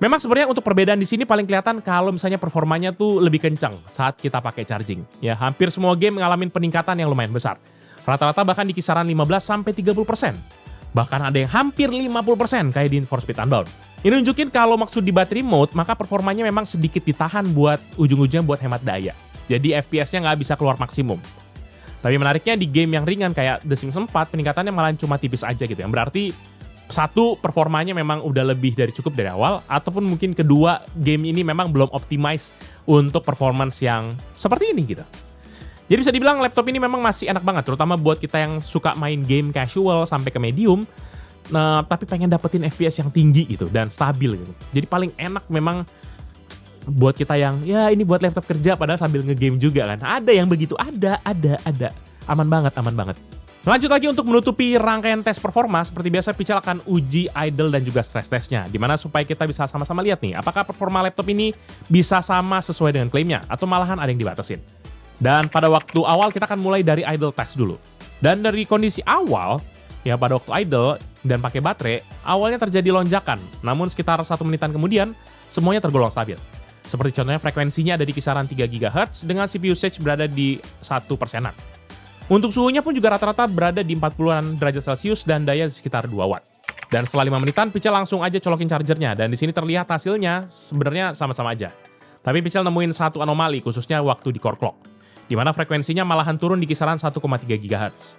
Memang sebenarnya untuk perbedaan di sini paling kelihatan kalau misalnya performanya tuh lebih kencang saat kita pakai charging. Ya, hampir semua game ngalamin peningkatan yang lumayan besar. Rata-rata bahkan di kisaran 15-30%. Bahkan ada yang hampir 50% kayak di Need for Speed Unbound. Ini nunjukin kalau maksud di battery mode, maka performanya memang sedikit ditahan buat ujung-ujungnya buat hemat daya. Jadi FPS-nya nggak bisa keluar maksimum. Tapi menariknya di game yang ringan kayak The Sims 4, peningkatannya malah cuma tipis aja gitu. Yang berarti satu, performanya memang udah lebih dari cukup dari awal, ataupun mungkin kedua, game ini memang belum optimize untuk performance yang seperti ini gitu. Jadi bisa dibilang laptop ini memang masih enak banget, terutama buat kita yang suka main game casual sampai ke medium, tapi pengen dapetin FPS yang tinggi gitu dan stabil gitu. Jadi paling enak memang buat kita yang ya ini buat laptop kerja padahal sambil ngegame juga kan. Ada yang begitu, ada. Aman banget. Lanjut lagi untuk menutupi rangkaian tes performa, seperti biasa Pichel akan uji idle dan juga stress testnya. Dimana supaya kita bisa sama-sama lihat nih, apakah performa laptop ini bisa sama sesuai dengan klaimnya atau malahan ada yang dibatasin. Dan pada waktu awal kita akan mulai dari idle test dulu. Dan dari kondisi awal, ya pada waktu idle dan pakai baterai, awalnya terjadi lonjakan. Namun sekitar 1 menitan kemudian, semuanya tergolong stabil. Seperti contohnya frekuensinya ada di kisaran 3 GHz dengan CPU usage berada di 1%. Untuk suhunya pun juga rata-rata berada di 40-an derajat Celcius dan daya sekitar 2 watt. Dan setelah 5 menitan, Pichel langsung aja colokin chargernya. Dan di sini terlihat hasilnya sebenarnya sama-sama aja. Tapi Pichel nemuin satu anomali, khususnya waktu di core clock, di mana frekuensinya malahan turun di kisaran 1,3 GHz.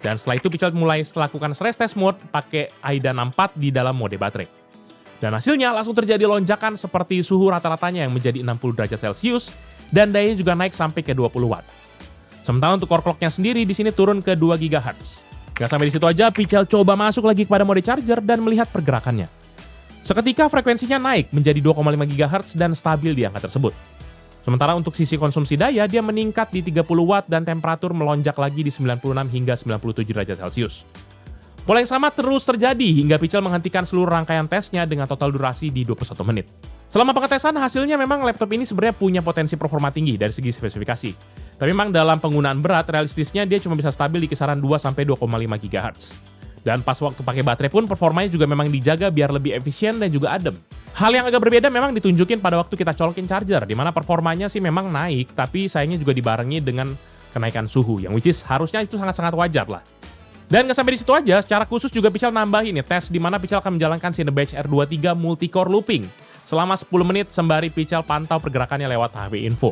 Dan setelah itu Pichel mulai melakukan stress test mode pakai AIDA 64 di dalam mode baterai. Dan hasilnya langsung terjadi lonjakan seperti suhu rata-ratanya yang menjadi 60 derajat Celcius dan dayanya juga naik sampai ke 20 watt. Sementara untuk core clock-nya sendiri di sini turun ke 2 GHz. Gak sampai di situ aja, Pichel coba masuk lagi kepada mode charger dan melihat pergerakannya. Seketika frekuensinya naik menjadi 2,5 GHz dan stabil di angka tersebut. Sementara untuk sisi konsumsi daya, dia meningkat di 30 Watt dan temperatur melonjak lagi di 96 hingga 97 derajat Celcius. Pola yang sama terus terjadi hingga Pichel menghentikan seluruh rangkaian tesnya dengan total durasi di 21 menit. Selama pengetesan, hasilnya memang laptop ini sebenarnya punya potensi performa tinggi dari segi spesifikasi. Tapi memang dalam penggunaan berat, realistisnya dia cuma bisa stabil di kisaran 2-2,5 GHz. Dan pas waktu pakai baterai pun performanya juga memang dijaga biar lebih efisien dan juga adem. Hal yang agak berbeda memang ditunjukin pada waktu kita colokin charger, di mana performanya sih memang naik, tapi sayangnya juga dibarengi dengan kenaikan suhu, yang which is harusnya itu sangat-sangat wajar lah. Dan nggak sampai di situ aja, secara khusus juga Pichel nambahin nih tes di mana Pichel akan menjalankan Cinebench R23 multi-core looping selama 10 menit sembari Pichel pantau pergerakannya lewat HP Info.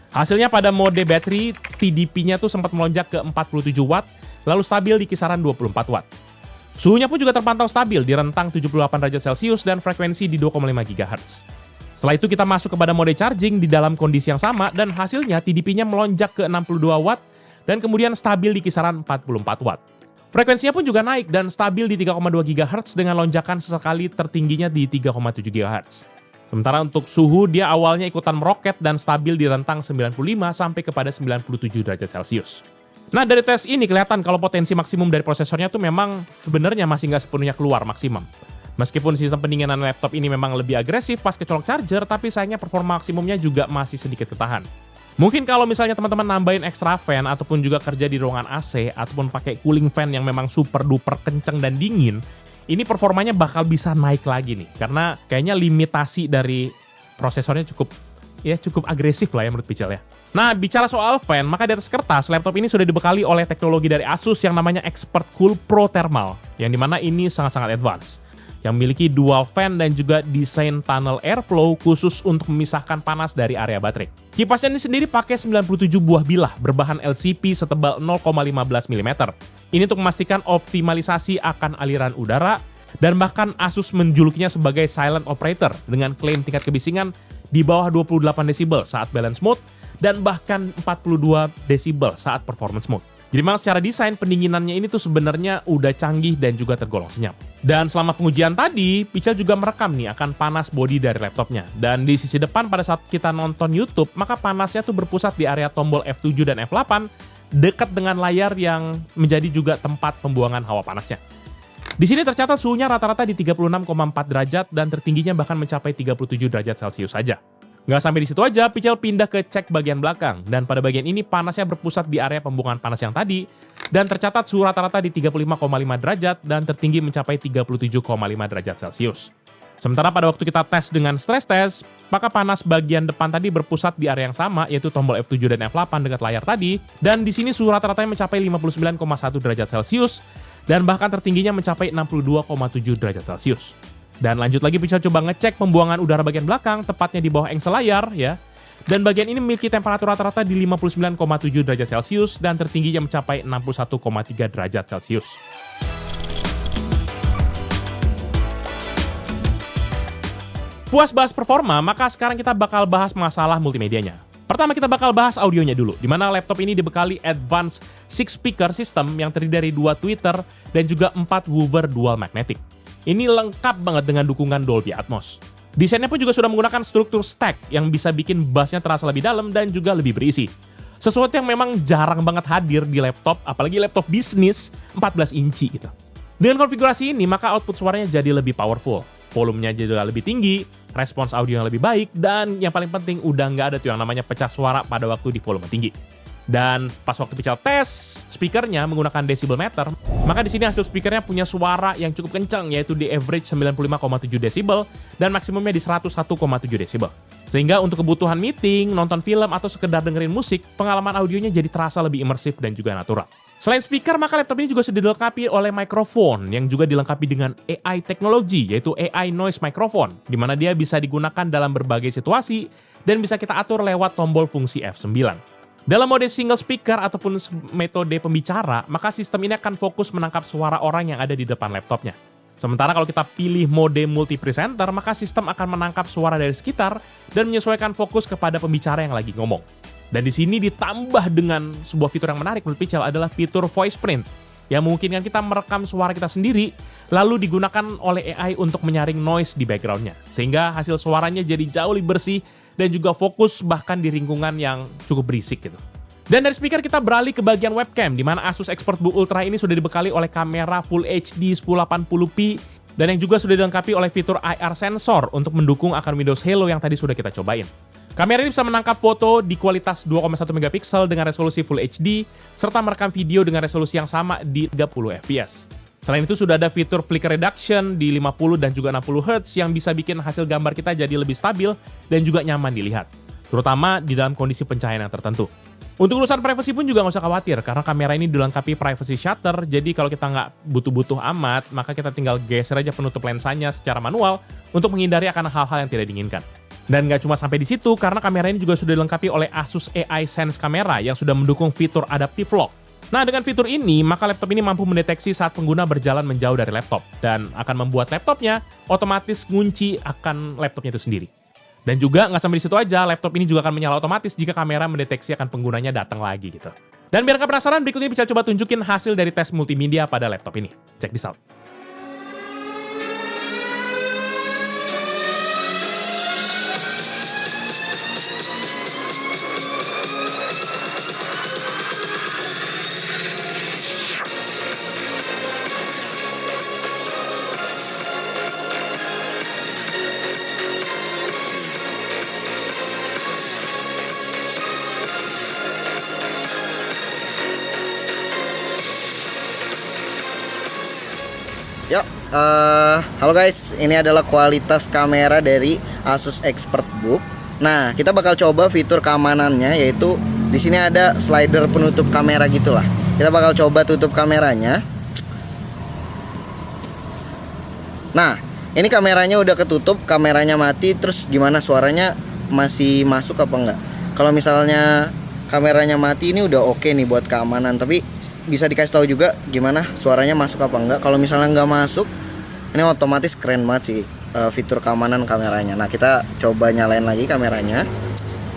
Hasilnya pada mode battery, TDP-nya tuh sempat melonjak ke 47 Watt, lalu stabil di kisaran 24 Watt. Suhunya pun juga terpantau stabil di rentang 78 derajat Celcius dan frekuensi di 2,5 GHz. Setelah itu kita masuk kepada mode charging di dalam kondisi yang sama dan hasilnya TDP-nya melonjak ke 62 Watt dan kemudian stabil di kisaran 44 Watt. Frekuensinya pun juga naik dan stabil di 3,2 GHz dengan lonjakan sesekali tertingginya di 3,7 GHz. Sementara untuk suhu dia awalnya ikutan meroket dan stabil di rentang 95 sampai kepada 97 derajat Celcius. Nah, dari tes ini kelihatan kalau potensi maksimum dari prosesornya tuh memang sebenarnya masih nggak sepenuhnya keluar maksimum. Meskipun sistem pendinginan laptop ini memang lebih agresif pas kecolok charger, tapi sayangnya performa maksimumnya juga masih sedikit ketahan. Mungkin kalau misalnya teman-teman nambahin extra fan ataupun juga kerja di ruangan AC ataupun pakai cooling fan yang memang super duper kenceng dan dingin, ini performanya bakal bisa naik lagi nih. Karena kayaknya limitasi dari prosesornya cukup agresif lah ya menurut Pichel ya. Nah, bicara soal fan, maka di atas kertas, laptop ini sudah dibekali oleh teknologi dari Asus yang namanya ExpertCool Pro Thermal, yang dimana ini sangat-sangat advance. Yang memiliki dual fan dan juga desain tunnel airflow khusus untuk memisahkan panas dari area baterai. Kipasnya ini sendiri pakai 97 buah bilah berbahan LCP setebal 0,15 mm. Ini untuk memastikan optimalisasi akan aliran udara, dan bahkan Asus menjulukinya sebagai silent operator dengan klaim tingkat kebisingan di bawah 28 desibel saat balance mode dan bahkan 42 desibel saat performance mode. Jadi memang secara desain pendinginannya ini tuh sebenarnya udah canggih dan juga tergolong senyap. Dan selama pengujian tadi, Pichel juga merekam nih akan panas bodi dari laptopnya. Dan di sisi depan pada saat kita nonton YouTube, maka panasnya tuh berpusat di area tombol F7 dan F8 dekat dengan layar yang menjadi juga tempat pembuangan hawa panasnya. Di sini tercatat suhunya rata-rata di 36,4 derajat dan tertingginya bahkan mencapai 37 derajat Celcius saja. Nggak sampai di situ aja, Pichel pindah ke cek bagian belakang, dan pada bagian ini panasnya berpusat di area pembuangan panas yang tadi, dan tercatat suhu rata-rata di 35,5 derajat dan tertinggi mencapai 37,5 derajat Celcius. Sementara pada waktu kita tes dengan stress test, maka panas bagian depan tadi berpusat di area yang sama, yaitu tombol F7 dan F8 dekat layar tadi, dan di sini suhu rata-ratanya mencapai 59,1 derajat Celcius, dan bahkan tertingginya mencapai 62,7 derajat Celcius. Dan lanjut lagi Pichel coba ngecek pembuangan udara bagian belakang, tepatnya di bawah engsel layar ya. Dan bagian ini memiliki temperatur rata-rata di 59,7 derajat Celcius dan tertingginya mencapai 61,3 derajat Celcius. Puas bahas performa, maka sekarang kita bakal bahas masalah multimedianya. Pertama kita bakal bahas audionya dulu, di mana laptop ini dibekali Advanced 6 Speaker System yang terdiri dari 2 tweeter dan juga 4 woofer dual magnetic. Ini lengkap banget dengan dukungan Dolby Atmos. Desainnya pun juga sudah menggunakan struktur stack yang bisa bikin bassnya terasa lebih dalam dan juga lebih berisi. Sesuatu yang memang jarang banget hadir di laptop, apalagi laptop bisnis 14 inci gitu. Dengan konfigurasi ini, maka output suaranya jadi lebih powerful. Volumenya juga lebih tinggi, respons audio yang lebih baik, dan yang paling penting udah nggak ada tuh yang namanya pecah suara pada waktu di volume tinggi. Dan pas waktu Pichel tes speakernya menggunakan decibel meter, maka di sini hasil speakernya punya suara yang cukup kencang, yaitu di average 95,7 desibel dan maksimumnya di 101,7 desibel. Sehingga untuk kebutuhan meeting, nonton film, atau sekedar dengerin musik, pengalaman audionya jadi terasa lebih imersif dan juga natural. Selain speaker, maka laptop ini juga sudah dilengkapi oleh mikrofon yang juga dilengkapi dengan AI teknologi, yaitu AI Noise Microphone, di mana dia bisa digunakan dalam berbagai situasi dan bisa kita atur lewat tombol fungsi F9. Dalam mode single speaker ataupun metode pembicara, maka sistem ini akan fokus menangkap suara orang yang ada di depan laptopnya. Sementara kalau kita pilih mode multi presenter, maka sistem akan menangkap suara dari sekitar dan menyesuaikan fokus kepada pembicara yang lagi ngomong. Dan di sini ditambah dengan sebuah fitur yang menarik menurut Pichel adalah fitur voice print, yang memungkinkan kita merekam suara kita sendiri, lalu digunakan oleh AI untuk menyaring noise di backgroundnya. Sehingga hasil suaranya jadi jauh lebih bersih dan juga fokus bahkan di lingkungan yang cukup berisik gitu. Dan dari speaker kita beralih ke bagian webcam, di mana Asus ExpertBook Ultra ini sudah dibekali oleh kamera Full HD 1080p dan yang juga sudah dilengkapi oleh fitur IR sensor untuk mendukung akan Windows Hello yang tadi sudah kita cobain. Kamera ini bisa menangkap foto di kualitas 2,1 megapiksel dengan resolusi Full HD, serta merekam video dengan resolusi yang sama di 30 fps. Selain itu sudah ada fitur flicker reduction di 50 dan juga 60 Hz yang bisa bikin hasil gambar kita jadi lebih stabil dan juga nyaman dilihat, terutama di dalam kondisi pencahayaan yang tertentu. Untuk urusan privacy pun juga nggak usah khawatir, karena kamera ini dilengkapi privacy shutter, jadi kalau kita nggak butuh-butuh amat, maka kita tinggal geser aja penutup lensanya secara manual untuk menghindari akan hal-hal yang tidak diinginkan. Dan nggak cuma sampai di situ, karena kamera ini juga sudah dilengkapi oleh Asus AI Sense Camera yang sudah mendukung fitur Adaptive Lock. Nah, dengan fitur ini, maka laptop ini mampu mendeteksi saat pengguna berjalan menjauh dari laptop, dan akan membuat laptopnya otomatis ngunci akan laptopnya itu sendiri. Dan juga nggak sampai di situ aja, laptop ini juga akan menyala otomatis jika kamera mendeteksi akan penggunanya datang lagi gitu. Dan biar nggak penasaran, berikutnya bisa coba tunjukin hasil dari tes multimedia pada laptop ini. Check this out. Yuk, halo guys, ini adalah kualitas kamera dari Asus ExpertBook. Nah, kita bakal coba fitur keamanannya, yaitu di sini ada slider penutup kamera gitulah. Kita bakal coba tutup kameranya. Nah, ini kameranya udah ketutup, kameranya mati, terus gimana suaranya masih masuk apa enggak? Kalau misalnya kameranya mati, ini udah oke nih buat keamanan, tapi bisa dikasih tahu juga gimana suaranya masuk apa enggak. Kalau misalnya nggak masuk, ini otomatis keren banget sih fitur keamanan kameranya. Nah, kita coba nyalain lagi kameranya.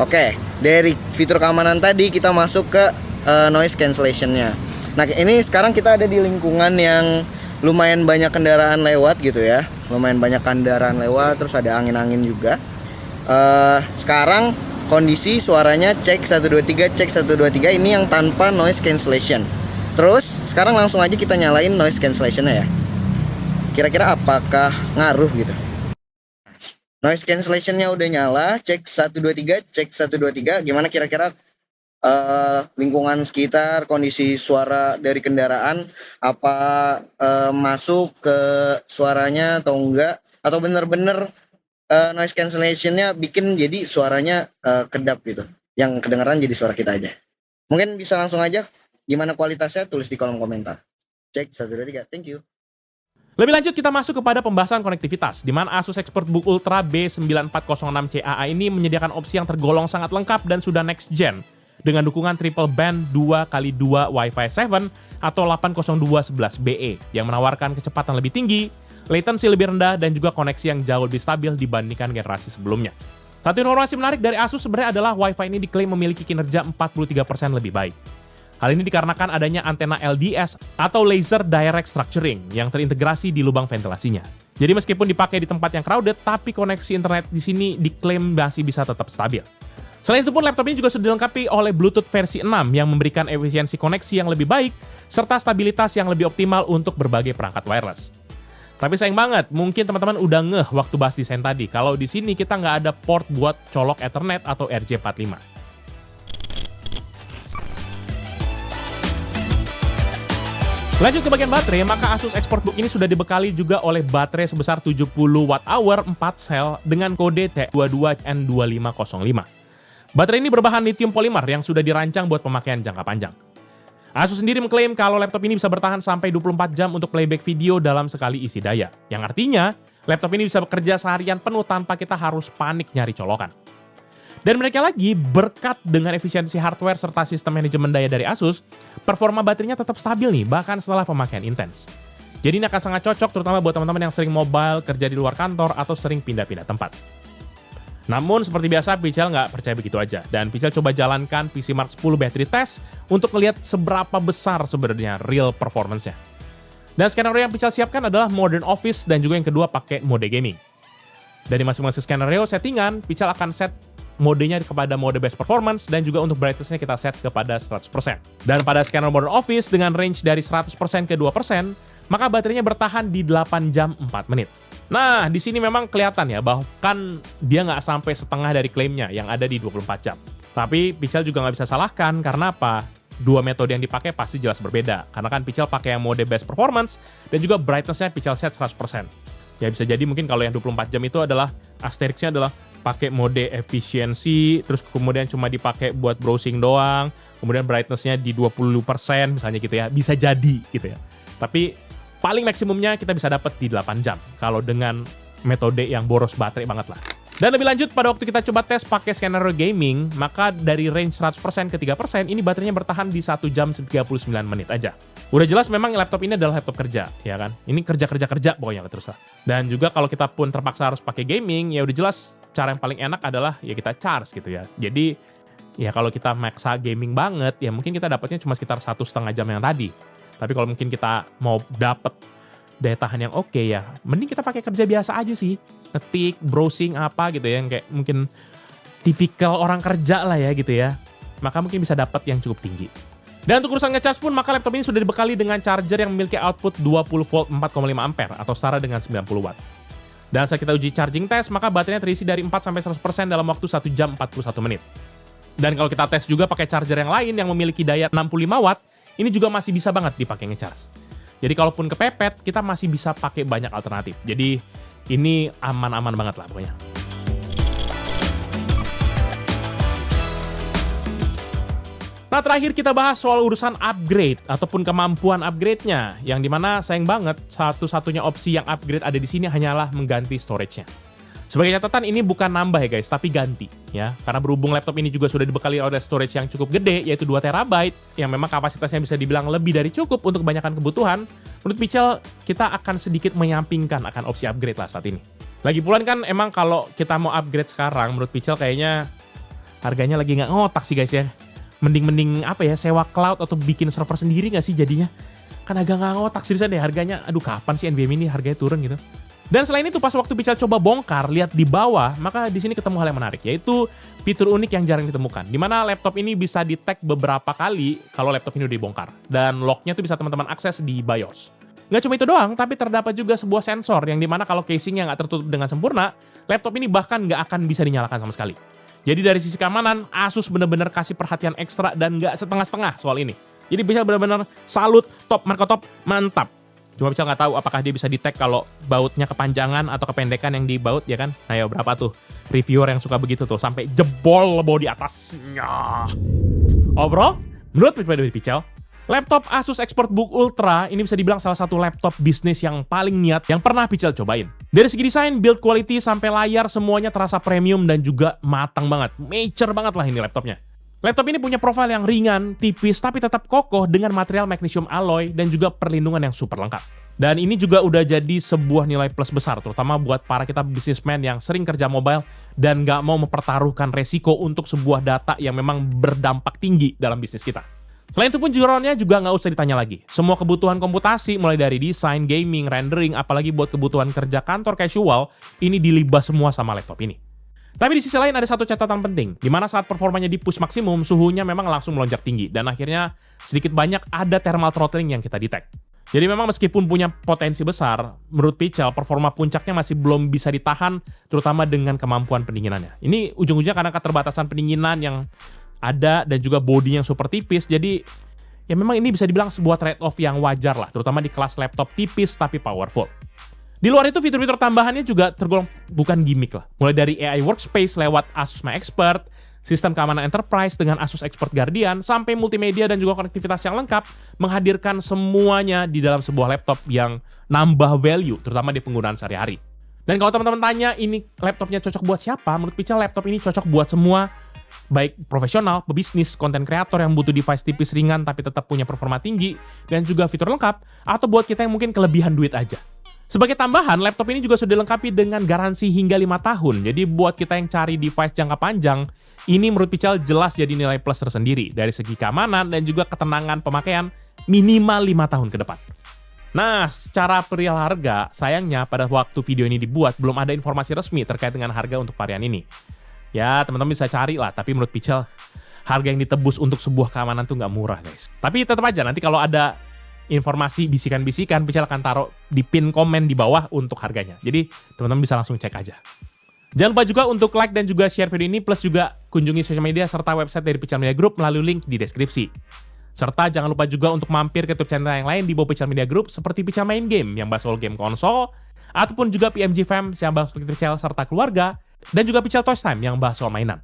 Oke, dari fitur keamanan tadi kita masuk ke noise cancellationnya. Nah, ini sekarang kita ada di lingkungan yang lumayan banyak kendaraan lewat gitu ya, lumayan banyak kendaraan lewat, terus ada angin-angin juga. Sekarang kondisi suaranya cek 123, cek 123, ini yang tanpa noise cancellation. Terus sekarang langsung aja kita nyalain noise cancellationnya ya. Kira-kira apakah ngaruh gitu? Noise cancellationnya udah nyala, cek 123, cek 123. Gimana kira-kira lingkungan sekitar, kondisi suara dari kendaraan, apa masuk ke suaranya atau enggak? Atau bener-bener noise cancellationnya bikin jadi suaranya kedap gitu, yang kedengaran jadi suara kita aja. Mungkin bisa langsung aja. Gimana kualitasnya? Tulis di kolom komentar. Cek 123, thank you. Lebih lanjut kita masuk kepada pembahasan konektivitas, di mana Asus ExpertBook Ultra B9406 CAA ini menyediakan opsi yang tergolong sangat lengkap dan sudah next gen, dengan dukungan triple band 2x2 Wi-Fi 7 atau 802.11be yang menawarkan kecepatan lebih tinggi, latency lebih rendah, dan juga koneksi yang jauh lebih stabil dibandingkan generasi sebelumnya. Satu informasi menarik dari Asus sebenarnya adalah Wi-Fi ini diklaim memiliki kinerja 43% lebih baik. Hal ini dikarenakan adanya antena LDS atau Laser Direct Structuring yang terintegrasi di lubang ventilasinya. Jadi meskipun dipakai di tempat yang crowded, tapi koneksi internet di sini diklaim masih bisa tetap stabil. Selain itu pun laptop ini juga sudah dilengkapi oleh Bluetooth versi 6 yang memberikan efisiensi koneksi yang lebih baik serta stabilitas yang lebih optimal untuk berbagai perangkat wireless. Tapi sayang banget, mungkin teman-teman udah ngeh waktu bahas desain tadi, kalau di sini kita nggak ada port buat colok Ethernet atau RJ45. Lanjut ke bagian baterai, maka Asus ExpertBook ini sudah dibekali juga oleh baterai sebesar 70 Wh 4 sel dengan kode T22N2505. Baterai ini berbahan lithium polimer yang sudah dirancang buat pemakaian jangka panjang. Asus sendiri mengklaim kalau laptop ini bisa bertahan sampai 24 jam untuk playback video dalam sekali isi daya. Yang artinya, laptop ini bisa bekerja seharian penuh tanpa kita harus panik nyari colokan. Dan mereka lagi, berkat dengan efisiensi hardware serta sistem manajemen daya dari Asus, performa baterainya tetap stabil nih, bahkan setelah pemakaian intens. Jadi ini akan sangat cocok terutama buat teman-teman yang sering mobile, kerja di luar kantor, atau sering pindah-pindah tempat. Namun seperti biasa, Pichel nggak percaya begitu aja. Dan Pichel coba jalankan PCMark 10 battery test untuk melihat seberapa besar sebenarnya real performance-nya. Dan skenario yang Pichel siapkan adalah Modern Office dan juga yang kedua pakai mode gaming. Dari masing-masing skenario settingan, Pichel akan set modenya kepada mode best performance dan juga untuk brightness-nya kita set kepada 100%. Dan pada skenario Modern Office dengan range dari 100% ke 2%, maka baterainya bertahan di 8 jam 4 menit. Nah, di sini memang kelihatan ya, bahkan dia nggak sampai setengah dari klaimnya yang ada di 24 jam. Tapi Pichel juga nggak bisa salahkan, karena apa? Dua metode yang dipakai pasti jelas berbeda. Karena kan Pichel pakai yang mode best performance, dan juga brightness-nya Pichel set 100%. Ya bisa jadi mungkin kalau yang 24 jam itu adalah, asterixnya adalah pakai mode efisiensi, terus kemudian cuma dipakai buat browsing doang, kemudian brightness-nya di 20% misalnya gitu ya, bisa jadi gitu ya. Tapi paling maksimumnya kita bisa dapat di 8 jam kalau dengan metode yang boros baterai banget lah. Dan lebih lanjut, pada waktu kita coba tes pakai skenario gaming, maka dari range 100% ke 3%, ini baterainya bertahan di 1 jam 39 menit aja. Udah jelas memang laptop ini adalah laptop kerja, ya kan? Ini kerja pokoknya terus lah. Dan juga kalau kita pun terpaksa harus pakai gaming, ya udah jelas cara yang paling enak adalah ya kita charge gitu ya. Jadi ya kalau kita maksa gaming banget, ya mungkin kita dapatnya cuma sekitar 1,5 jam yang tadi. Tapi kalau mungkin kita mau dapet daya tahan yang oke ya, mending kita pakai kerja biasa aja sih. Ngetik, browsing apa gitu ya, yang kayak mungkin tipikal orang kerja lah ya gitu ya. Maka mungkin bisa dapat yang cukup tinggi. Dan untuk urusan ngecharge pun, maka laptop ini sudah dibekali dengan charger yang memiliki output 20 volt 4,5 ampere atau setara dengan 90 watt. Dan saat kita uji charging test, maka baterainya terisi dari 4-100% dalam waktu 1 jam 41 menit. Dan kalau kita tes juga pakai charger yang lain yang memiliki daya 65 watt, ini juga masih bisa banget dipakai ngecharge. Jadi kalaupun kepepet, kita masih bisa pakai banyak alternatif. Jadi ini aman-aman banget lah pokoknya. Nah, terakhir kita bahas soal urusan upgrade ataupun kemampuan upgrade-nya, yang dimana sayang banget satu-satunya opsi yang upgrade ada di sini hanyalah mengganti storage-nya. Sebagai catatan, ini bukan nambah ya guys, tapi ganti ya. Karena berhubung laptop ini juga sudah dibekali oleh storage yang cukup gede, yaitu 2 TB, yang memang kapasitasnya bisa dibilang lebih dari cukup untuk kebanyakan kebutuhan, menurut Pichel kita akan sedikit menyampingkan akan opsi upgrade lah saat ini. Lagi pula kan emang kalau kita mau upgrade sekarang, menurut Pichel kayaknya harganya lagi nggak ngotak sih guys ya. Mending apa ya, sewa cloud atau bikin server sendiri nggak sih jadinya? Kan agak nggak ngotak seriusan deh harganya. Aduh, kapan sih NVMe ini harganya turun gitu? Dan selain itu, pas waktu Pichel coba bongkar, lihat di bawah, maka di sini ketemu hal yang menarik, yaitu fitur unik yang jarang ditemukan. Dimana laptop ini bisa di-tag beberapa kali kalau laptop ini udah dibongkar. Dan locknya tuh bisa teman-teman akses di BIOS. Nggak cuma itu doang, tapi terdapat juga sebuah sensor yang dimana kalau casingnya nggak tertutup dengan sempurna, laptop ini bahkan nggak akan bisa dinyalakan sama sekali. Jadi dari sisi keamanan, Asus bener-bener kasih perhatian ekstra dan nggak setengah-setengah soal ini. Jadi Pichel bener-bener salut, top, marka top, mantap. Cuma Pichel nggak tahu apakah dia bisa di-tag kalau bautnya kepanjangan atau kependekan yang dibaut ya kan. Nah ya berapa tuh reviewer yang suka begitu tuh, sampai jebol baut di atasnya. Overall, menurut Pichel, laptop Asus ExpertBook Ultra ini bisa dibilang salah satu laptop bisnis yang paling niat yang pernah Pichel cobain. Dari segi desain, build quality, sampai layar semuanya terasa premium dan juga matang banget. Mature banget lah ini laptopnya. Laptop ini punya profil yang ringan, tipis, tapi tetap kokoh dengan material magnesium alloy dan juga perlindungan yang super lengkap. Dan ini juga udah jadi sebuah nilai plus besar, terutama buat para kita businessman yang sering kerja mobile dan nggak mau mempertaruhkan resiko untuk sebuah data yang memang berdampak tinggi dalam bisnis kita. Selain itu pun jurornya juga nggak usah ditanya lagi. Semua kebutuhan komputasi, mulai dari desain, gaming, rendering, apalagi buat kebutuhan kerja kantor casual, ini dilibas semua sama laptop ini. Tapi di sisi lain ada satu catatan penting, di mana saat performanya di push maksimum, suhunya memang langsung melonjak tinggi, dan akhirnya sedikit banyak ada thermal throttling yang kita detect. Jadi memang meskipun punya potensi besar, menurut Pichel performa puncaknya masih belum bisa ditahan, terutama dengan kemampuan pendinginannya. Ini ujung-ujungnya karena keterbatasan pendinginan yang ada dan juga body yang super tipis, jadi ya memang ini bisa dibilang sebuah trade-off yang wajar lah, terutama di kelas laptop tipis tapi powerful. Di luar itu, fitur-fitur tambahannya juga tergolong bukan gimmick lah. Mulai dari AI Workspace lewat Asus MyExpert, sistem keamanan enterprise dengan Asus Expert Guardian, sampai multimedia dan juga konektivitas yang lengkap, menghadirkan semuanya di dalam sebuah laptop yang nambah value, terutama di penggunaan sehari-hari. Dan kalau teman-teman tanya ini laptopnya cocok buat siapa, menurut Pichel laptop ini cocok buat semua, baik profesional, pebisnis, konten kreator yang butuh device tipis ringan tapi tetap punya performa tinggi, dan juga fitur lengkap, atau buat kita yang mungkin kelebihan duit aja. Sebagai tambahan, laptop ini juga sudah dilengkapi dengan garansi hingga 5 tahun. Jadi buat kita yang cari device jangka panjang, ini menurut Pical jelas jadi nilai plus tersendiri. Dari segi keamanan dan juga ketenangan pemakaian minimal 5 tahun ke depan. Nah, secara perihal harga, sayangnya pada waktu video ini dibuat, belum ada informasi resmi terkait dengan harga untuk varian ini. Ya, teman-teman bisa cari lah, tapi menurut Pical, harga yang ditebus untuk sebuah keamanan tuh nggak murah, guys. Tapi tetap aja, nanti kalau ada informasi bisikan-bisikan, Pical akan taruh di pin komen di bawah untuk harganya. Jadi teman-teman bisa langsung cek aja. Jangan lupa juga untuk like dan juga share video ini, plus juga kunjungi sosial media serta website dari Pical Media Group melalui link di deskripsi. Serta jangan lupa juga untuk mampir ke YouTube channel yang lain di bawah Pical Media Group seperti Pical Main Game yang bahas soal game konsol, ataupun juga PMG Fam yang bahas soal Pical serta keluarga, dan juga Pical Toys Time yang bahas soal mainan.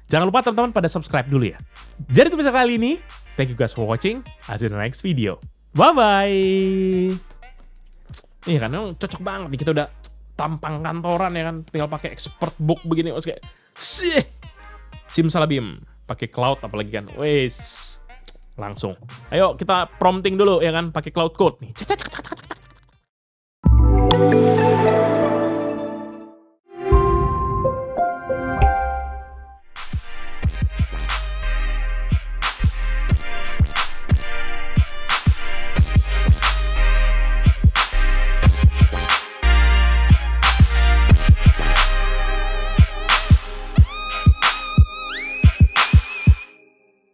Jangan lupa teman-teman pada subscribe dulu ya. Jadi itu bisa kali ini. Thank you guys for watching. I'll see you in the next video. Bye-bye. Iya kan, memang cocok banget nih. Kita udah tampang kantoran ya kan. Tinggal pakai expert book begini. Terus kayak, simsalabim. Pakai cloud apalagi kan. Wes. Langsung. Ayo kita prompting dulu ya kan. Pakai cloud code nih.